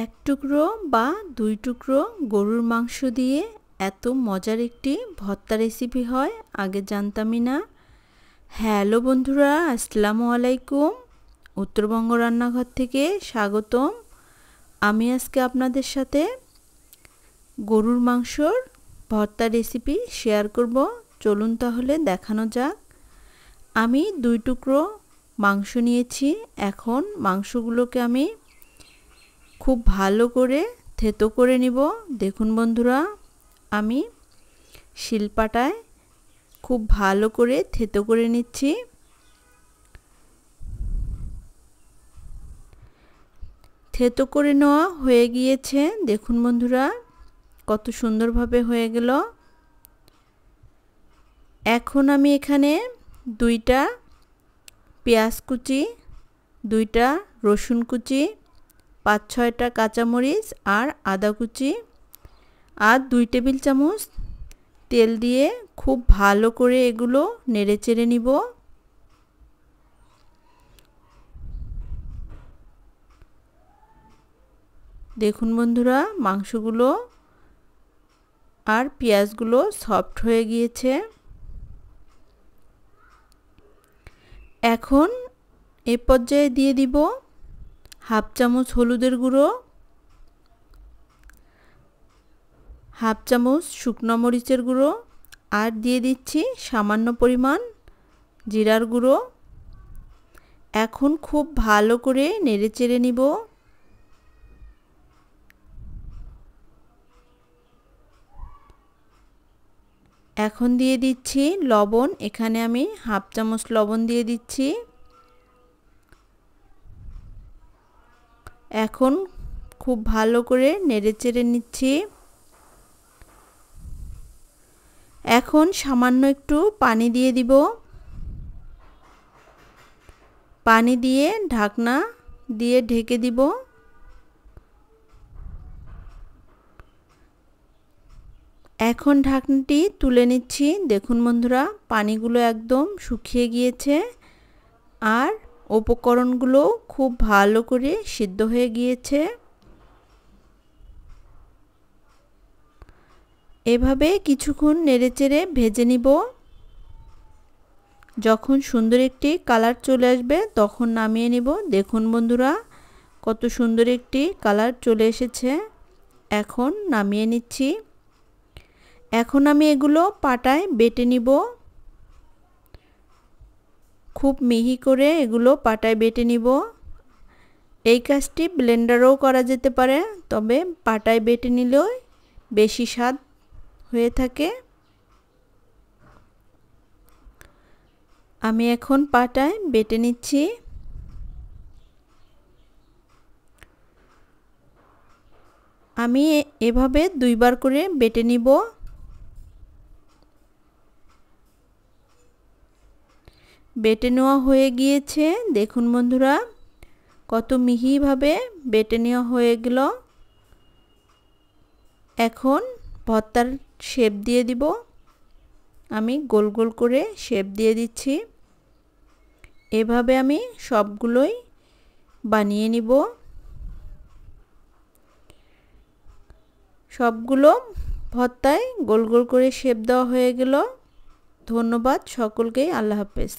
এক টুকরো বা দুই টুকরো গরুর মাংস দিয়ে এত মজার একটি ভর্তা রেসিপি হয় আগে জানতামই না। হ্যালো বন্ধুরা, আসসালামু আলাইকুম। উত্তরবঙ্গ রান্নাঘর থেকে স্বাগতম। আমি আজকে আপনাদের সাথে গরুর মাংসর ভর্তা রেসিপি শেয়ার করব। চলুন তাহলে দেখানো যাক। আমি দুই টুকরো মাংস নিয়েছি। এখন মাংসগুলোকে আমি খুব ভালো করে থেতো করে নিব। দেখুন বন্ধুরা, আমি শিলপাটায় খুব ভালো করে থেতো করে নিচ্ছি। থেতো করে নেওয়া হয়ে গিয়েছে। দেখুন বন্ধুরা, কত সুন্দরভাবে হয়ে গেল। এখন আমি এখানে দুইটা পেঁয়াজ কুচি, দুইটা রসুন কুচি, 5-6টা কাঁচামরিচ আর আদা কুচি আর 2 টেবিল চামচ তেল দিয়ে খুব ভালো করে এগুলো নেড়েচেড়ে নিব। দেখুন বন্ধুরা, মাংসগুলো আর পেঁয়াজগুলো সফট হয়ে গিয়েছে। এখন এ পর্যায়ে দিয়ে দিব হাফ চামচ হলুদের গুঁড়ো, হাফ চামচ শুকনো মরিচের গুঁড়ো আর দিয়ে দিচ্ছি সামান্য পরিমাণ জিরার গুঁড়ো। এখন খুব ভালো করে নেড়েচেড়ে নিব। এখন দিয়ে দিচ্ছি লবণ। এখানে আমি হাফ চামচ লবণ দিয়ে দিচ্ছি। এখন খুব ভালো করে নেড়েচেড়ে নিচ্ছি। এখন সামান্য একটু পানি দিয়ে দিব। পানি দিয়ে ঢাকনা দিয়ে ঢেকে দিব। এখন ঢাকনাটি তুলে নিচ্ছি। দেখুন বন্ধুরা, পানিগুলো একদম শুকিয়ে গিয়েছে আর উপকরণগুলো খুব ভালো করে সিদ্ধ হয়ে গিয়েছে। এভাবে কিছুক্ষণ নেড়েচেড়ে ভেজে নিব। যখন সুন্দর একটি কালার চলে আসবে তখন নামিয়ে নিব। দেখুন বন্ধুরা, কত সুন্দর একটি কালার চলে এসেছে। এখন নামিয়ে নিচ্ছি। এখন আমি এগুলো পাটায় বেটে নিব। খুব মিহি করে এগুলো পাটায় বেটে নিব। এই কাজটি ব্লেন্ডারেও করা যেতে পারে, তবে পাটায় বেটে নিলেও বেশি স্বাদ হয়ে থাকে। আমি এখন পাটায় বেটে নিচ্ছি। আমি এভাবে দুইবার করে বেটে নিব। বেটে নেওয়া হয়ে গিয়েছে। দেখুন বন্ধুরা, কত মিহিভাবে বেটে নেওয়া হয়ে গেল। এখন ভর্তার শেপ দিয়ে দিব। আমি গোল গোল করে শেপ দিয়ে দিচ্ছি। এভাবে আমি সবগুলোই বানিয়ে নিব। সবগুলো ভর্তায় গোল গোল করে শেপ দেওয়া হয়ে গেল। ধন্যবাদ সকলকে। আল্লাহ হাফেজ।